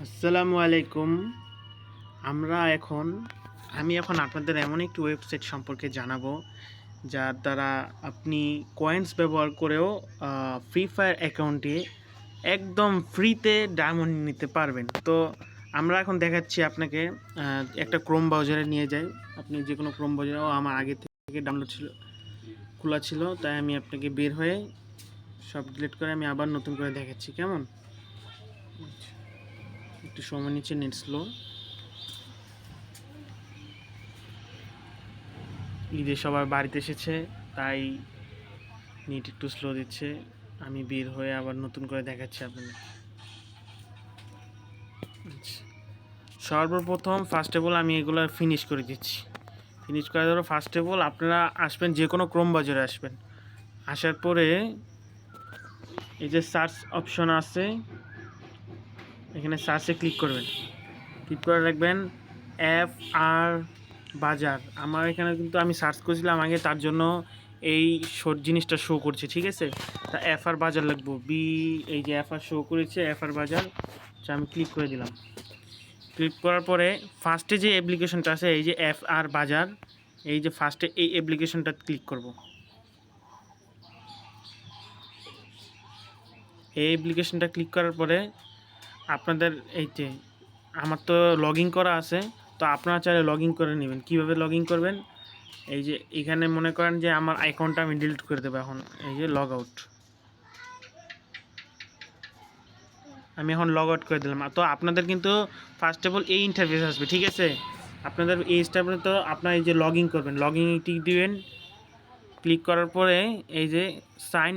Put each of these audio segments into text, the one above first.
আসসালামু আলাইকুম। আমি এখন আপনাদের এমন একটি ওয়েবসাইট সম্পর্কে জানাবো যার দ্বারা আপনি কয়েন্স ব্যবহার করেও ফ্রি ফায়ার অ্যাকাউন্টে একদম ফ্রিতে ডায়মন্ড নিতে পারবেন। তো আমরা এখন দেখাচ্ছি আপনাকে একটা ক্রোম ব্রাউজারে নিয়ে যাই। আপনি যে কোনো ক্রোম ব্রাউজারেও আমার আগে থেকে ডাউনলোড ছিল, খোলা ছিল, তাই আমি আপনাকে বের হয়ে সব ডিলিট করে আমি আবার নতুন করে দেখাচ্ছি। কেমন? একটু সময় নিচ্ছে, নেট স্লো। ঈদে সবার বাড়িতে এসেছে, তাই নেট একটু স্লো দিচ্ছে। আমি বের হয়ে আবার নতুন করে দেখাচ্ছি আপনাদের। সর্বপ্রথম ফার্স্ট অফ অল আমি এগুলো ফিনিশ করে দিচ্ছি। ফিনিশ করে দেওয়ার ফার্স্ট অফ অল আপনারা আসবেন, যে কোনো ক্রোম ব্রাউজারে আসবেন। আসার পরে এই যে সার্চ অপশন আছে, এখানে সার্চে ক্লিক করবেন। ক্লিক করে রাখবেন FR বাজার। আমার এখানে কিন্তু আমি সার্চ করেছিলাম আগে, তার জন্য এই শর্ট জিনিসটা শো করছে, ঠিক আছে? তা FR বাজার লাগবো, এই যে FR শো করেছে, FR বাজার। আমি ক্লিক করে দিলাম। ক্লিক করার পরে ফার্স্টে যে অ্যাপ্লিকেশনটা আছে, এই যে FR বাজার, এই যে ফার্স্টে এই অ্যাপ্লিকেশনটা ক্লিক করব। এই অ্যাপ্লিকেশনটা ক্লিক করার পরে আপনাদের এই যে আমার তো লগ ইন করা আছে, তো আপনারা চাইলে লগ ইন করে নেবেন। কীভাবে লগ ইন করবেন? এই যে এখানে মনে করেন যে আমার অ্যাকাউন্টটা আমি ডিলিট করে দেবো এখন। এই যে লগ আউট, আমি এখন লগ আউট করে দিলাম। তো আপনাদের কিন্তু ফার্স্ট অফ অল এই ইন্টারফেস আসবে, ঠিক আছে? আপনাদের এই স্টেপে তো আপনার এই যে লগ ইন করবেন, লগ ইন টিক দিবেন। ক্লিক করার পরে এই যে সাইন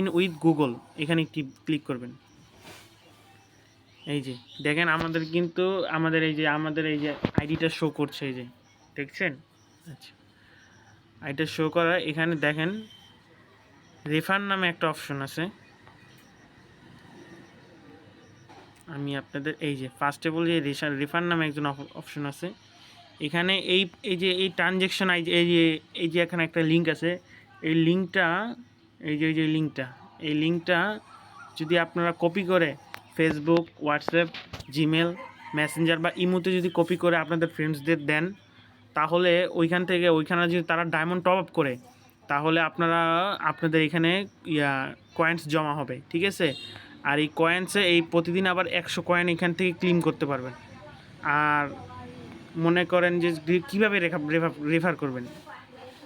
ইন উইথ গুগল, এখানে ক্লিক করবেন। এই যে দেখেন আমাদের কিন্তু আমাদের এই যে আইডিটা শো করছে, এই যে দেখছেন? আচ্ছা, আইডিটা শো করা, এখানে দেখেন রেফার নামে একটা অপশন আছে। আমি আপনাদের এই যে ফার্স্ট অফ অল যে রেফার নামে একজন অপশন আছে, এখানে এই ট্রানজ্যাকশন এই যে এখানে একটা লিঙ্ক আছে। এই লিঙ্কটা এই লিঙ্কটা যদি আপনারা কপি করে ফেসবুক, হোয়াটসঅ্যাপ, জিমেল, মেসেঞ্জার বা ইমোতে যদি কপি করে আপনাদের ফ্রেন্ডসদের দেন, তাহলে ওইখানে যদি তারা ডায়মন্ড টপ আপ করে, তাহলে আপনাদের এখানে কয়েন্স জমা হবে, ঠিক আছে? আর এই কয়েন্সে প্রতিদিন আবার 100 কয়েন এখান থেকে ক্লেম করতে পারবেন। আর মনে করেন যে কীভাবে রেফার করবেন,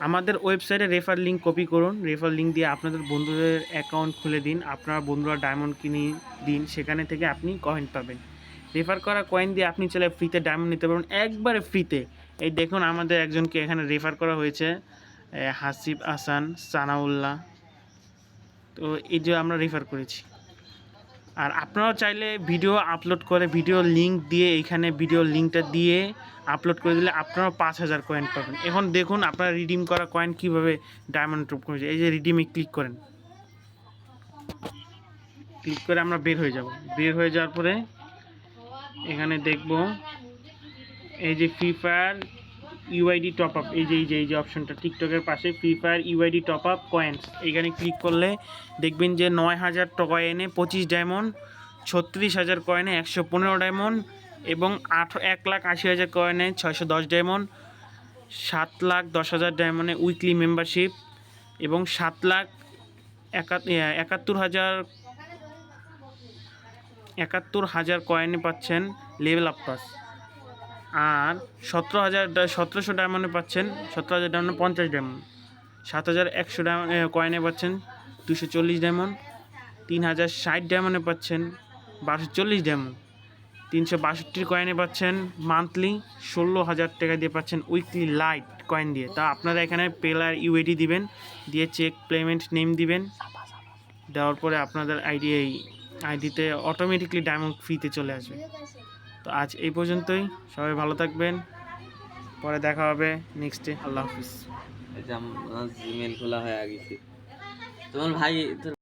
আমাদের ওয়েবসাইটে রেফার লিঙ্ক কপি করুন। রেফার লিঙ্ক দিয়ে আপনাদের বন্ধুদের অ্যাকাউন্ট খুলে দিন, আপনার বন্ধুরা ডায়মন্ড কিনে দিন, সেখানে থেকে আপনি কয়েন পাবেন। রেফার করা কয়েন দিয়ে আপনি চাইলে ফ্রিতে ডায়মন্ড নিতে পারবেন, একবারে ফ্রিতে। এই দেখুন আমাদের একজনকে এখানে রেফার করা হয়েছে, হাসিব আহসান সানাউল্লাহ। তো এই যে আমরা রেফার করেছি। আর আপনারাও চাইলে ভিডিও আপলোড করে ভিডিও লিঙ্ক দিয়ে, এইখানে ভিডিও লিঙ্কটা দিয়ে আপলোড করে দিলে আপনারাও 5000 কয়েন পাবেন। এখন দেখুন আপনারা রিডিম করা কয়েন কীভাবে ডায়মন্ড টপ করেছে। এই যে রিডিমে ক্লিক করেন, ক্লিক করে আমরা বের হয়ে যাব। বের হয়ে যাওয়ার পরে এখানে দেখব এই যে free fire UID top up, এই যে অপশনটা টিকটকের পাশে free fire UID top up coins, এখানে ক্লিক করলে দেখবেন যে 9000 কয়েনে 25 ডায়মন্ড, 36,000 কয়েনে 115 ডায়মন্ড, এবং 1,80,000 কয়েনে 610 ডায়মন্ড, 7,10,000 ডায়মন্ডে উইকলি মেম্বারশিপ, এবং 7,71,000 কয়েনে পাচ্ছেন লেভেল আপ পাস। আর 17,000 ডায়মন্ডে পাচ্ছেন 17,000 ডায়মন্ডে 50 ডায়মন্ড, 7,100 কয়েনে পাচ্ছেন 240 ডায়মন্ড, 3,060 ডায়মন্ডে পাচ্ছেন 1240 ডায়মন্ড, 362 কয়েনে পাচ্ছেন মান্থলি 16,000 টাকা দিয়ে পাচ্ছেন উইকলি লাইট কয়েন দিয়ে। তা আপনারা এখানে প্লেয়ার ইউআইডি দিবেন, দিয়ে চেক পেমেন্ট নেম দিবেন। দেওয়ার পরে আপনাদের আইডিতে অটোমেটিকলি ডায়মন্ড ফ্রিতে চলে আসবে। তো আজ এই পর্যন্তই, সবাই ভালো থাকবেন, পরে দেখা হবে নেক্সটে। আল্লাহ হাফিজ। জিমেল খোলা হয়ে গেছে তোমার ভাই।